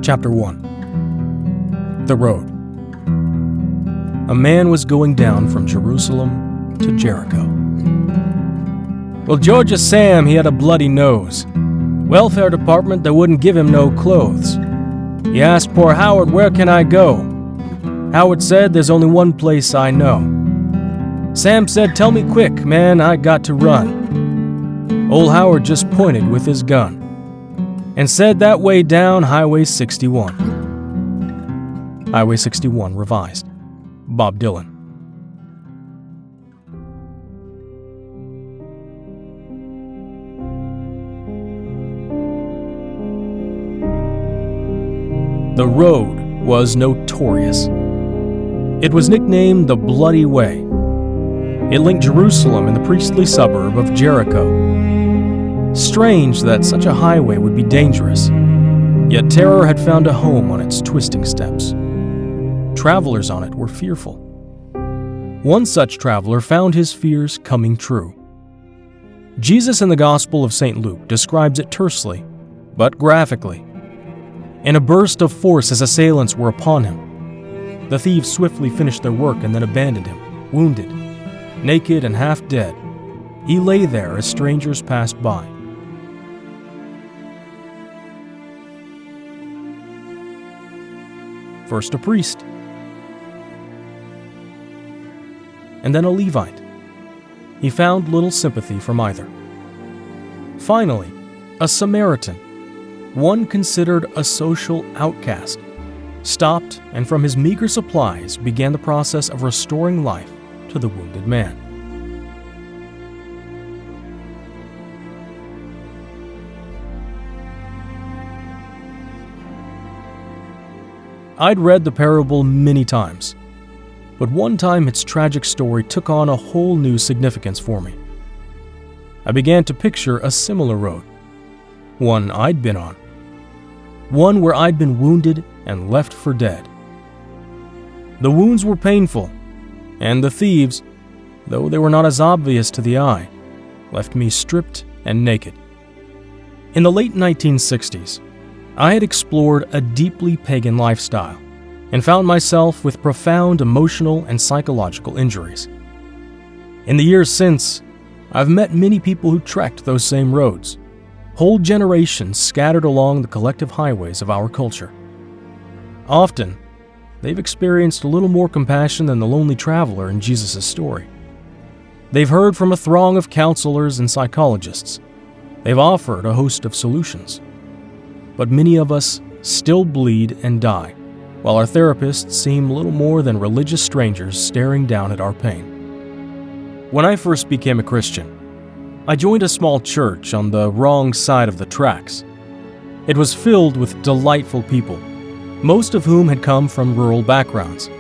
Chapter 1. The Road. A man was going down from Jerusalem to Jericho. Well, Georgia Sam, he had a bloody nose. Welfare department, they wouldn't give him no clothes. He asked poor Howard, "Where can I go?" Howard said, "There's only one place I know." Sam said, "Tell me quick, man, I got to run." Old Howard just pointed with his gun and said, "That way down Highway 61. Highway 61 revised. Bob Dylan. The road was notorious. It was nicknamed the Bloody Way. It linked Jerusalem and the priestly suburb of Jericho. Strange that such a highway would be dangerous, yet terror had found a home on its twisting steps. Travelers on it were fearful. One such traveler found his fears coming true. Jesus in the Gospel of St. Luke describes it tersely, but graphically. In a burst of force, his assailants were upon him. The thieves swiftly finished their work and then abandoned him, wounded, naked and half dead. He lay there as strangers passed by. First a priest, and then a Levite. He found little sympathy from either. Finally, a Samaritan, one considered a social outcast, stopped and from his meager supplies began the process of restoring life to the wounded man. I'd read the parable many times, but one time its tragic story took on a whole new significance for me. I began to picture a similar road, one I'd been on, one where I'd been wounded and left for dead. The wounds were painful, and the thieves, though they were not as obvious to the eye, left me stripped and naked. In the late 1960s, I had explored a deeply pagan lifestyle and found myself with profound emotional and psychological injuries. In the years since, I've met many people who trekked those same roads, whole generations scattered along the collective highways of our culture. Often, they've experienced a little more compassion than the lonely traveler in Jesus' story. They've heard from a throng of counselors and psychologists. They've offered a host of solutions. But many of us still bleed and die, while our therapists seem little more than religious strangers staring down at our pain. When I first became a Christian, I joined a small church on the wrong side of the tracks. It was filled with delightful people, most of whom had come from rural backgrounds.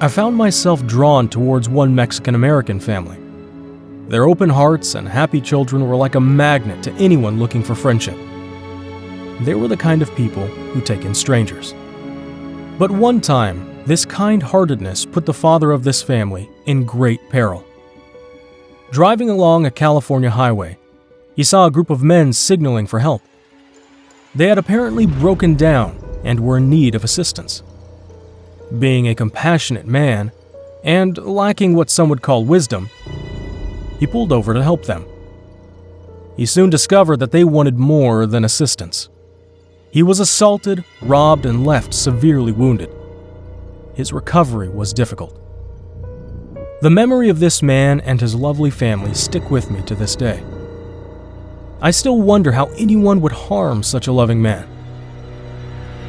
I found myself drawn towards one Mexican-American family. Their open hearts and happy children were like a magnet to anyone looking for friendship. They were the kind of people who take in strangers. But one time, this kind-heartedness put the father of this family in great peril. Driving along a California highway, he saw a group of men signaling for help. They had apparently broken down and were in need of assistance. Being a compassionate man, and lacking what some would call wisdom, he pulled over to help them. He soon discovered that they wanted more than assistance. He was assaulted, robbed, and left severely wounded. His recovery was difficult. The memory of this man and his lovely family stick with me to this day. I still wonder how anyone would harm such a loving man.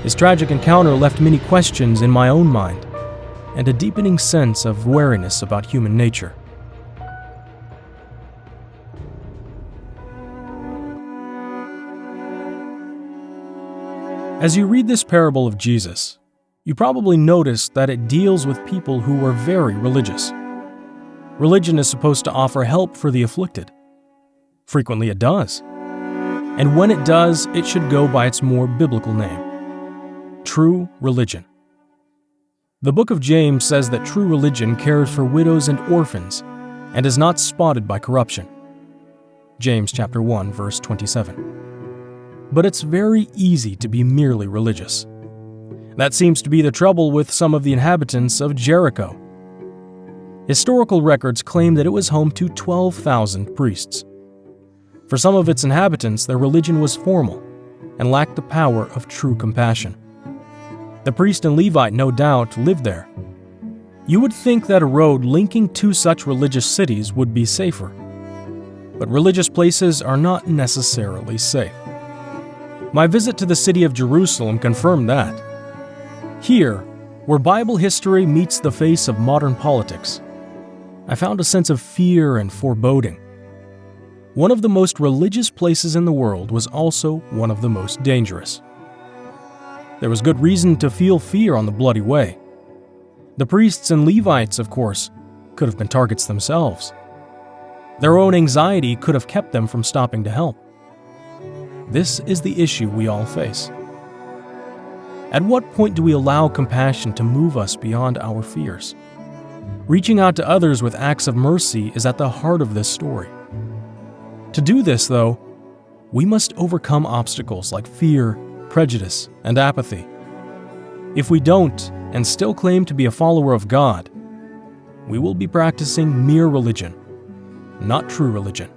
His tragic encounter left many questions in my own mind and a deepening sense of wariness about human nature. As you read this parable of Jesus, you probably noticed that it deals with people who were very religious. Religion is supposed to offer help for the afflicted. Frequently it does. And when it does, it should go by its more biblical name: true religion. The book of James says that true religion cares for widows and orphans and is not spotted by corruption. James chapter 1, verse 27. but it's very easy to be merely religious. That seems to be the trouble with some of the inhabitants of Jericho. Historical records claim that it was home to 12,000 priests. For some of its inhabitants, their religion was formal and lacked the power of true compassion. The priest and Levite, no doubt, lived there. You would think that a road linking two such religious cities would be safer. But religious places are not necessarily safe. My visit to the city of Jerusalem confirmed that. Here, where Bible history meets the face of modern politics, I found a sense of fear and foreboding. One of the most religious places in the world was also one of the most dangerous. There was good reason to feel fear on the bloody way. The priests and Levites, of course, could have been targets themselves. Their own anxiety could have kept them from stopping to help. This is the issue we all face. At what point do we allow compassion to move us beyond our fears? Reaching out to others with acts of mercy is at the heart of this story. To do this, though, we must overcome obstacles like fear, prejudice, and apathy. If we don't, and still claim to be a follower of God, we will be practicing mere religion, not true religion.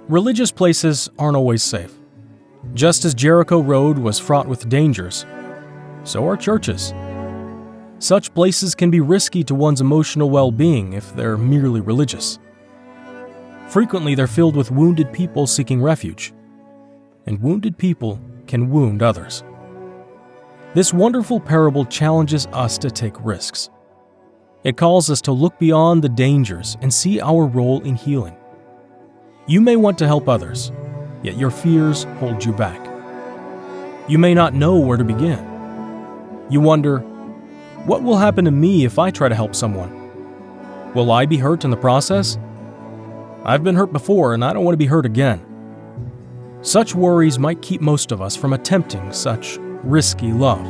Religious places aren't always safe. Just as Jericho Road was fraught with dangers, so are churches. Such places can be risky to one's emotional well-being if they're merely religious. Frequently, they're filled with wounded people seeking refuge, and wounded people can wound others. This wonderful parable challenges us to take risks. It calls us to look beyond the dangers and see our role in healing. You may want to help others, yet your fears hold you back. You may not know where to begin. You wonder, what will happen to me if I try to help someone? Will I be hurt in the process? I've been hurt before and I don't want to be hurt again. Such worries might keep most of us from attempting such risky love.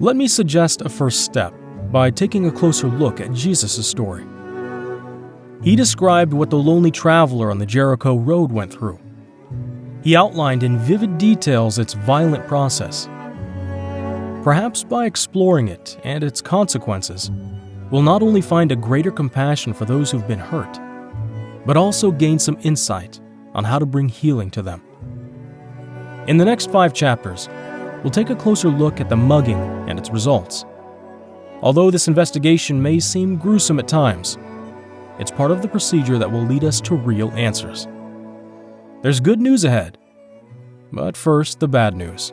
Let me suggest a first step by taking a closer look at Jesus' story. He described what the lonely traveler on the Jericho Road went through. He outlined in vivid details its violent process. Perhaps by exploring it and its consequences, we'll not only find a greater compassion for those who've been hurt, but also gain some insight on how to bring healing to them. In the next 5 chapters, we'll take a closer look at the mugging and its results. Although this investigation may seem gruesome at times, it's part of the procedure that will lead us to real answers. There's good news ahead, but first the bad news.